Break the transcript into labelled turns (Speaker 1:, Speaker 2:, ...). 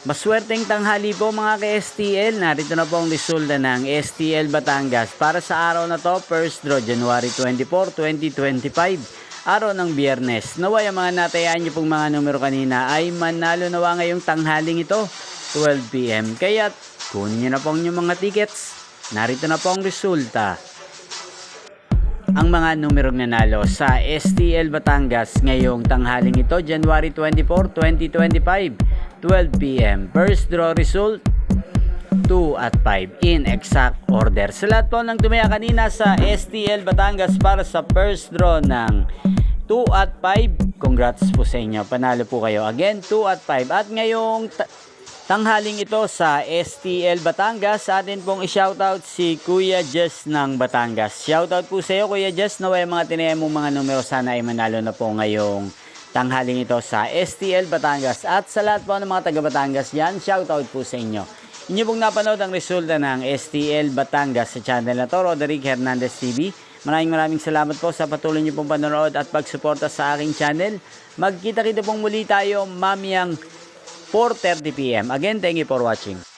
Speaker 1: Maswerteng tanghali po mga ka-STL. Narito na po ang resulta ng STL Batangas para sa araw na to, first draw January 24, 2025. Araw ng Biyernes. Naway ang mga natayaan nyo pong mga numero kanina ay manalo nawa ngayong tanghaling ito, 12 PM. Kaya kunin nyo na po ang inyong mga tickets. Narito na po ang resulta. Ang mga numerong nanalo sa STL Batangas ngayong tanghaling ito, January 24, 2025, 12 PM. First draw result, 2 at 5 in exact order. Sa lahat po ng tumaya kanina sa STL Batangas para sa first draw ng 2 at 5, congrats po sa inyo. Panalo po kayo. Again, 2 at 5. At ngayong tanghaling ito sa STL Batangas, sa atin pong i-shoutout si Kuya Jess ng Batangas. Shoutout po sa iyo, Kuya Jess. Naway mga tinayang mong mga numero sana ay manalo na po ngayong tanghaling ito sa STL Batangas. At sa lahat po ng mga taga Batangas dyan, shoutout po sa inyo. Inyo pong napanood ang resulta ng STL Batangas sa channel na to, Roderick Hernandez TV. Maraming salamat po sa patuloy niyo pong panonood at pagsuporta sa aking channel. Magkita-kita pong muli tayo mamayang 4:30 PM. Again, thank you for watching.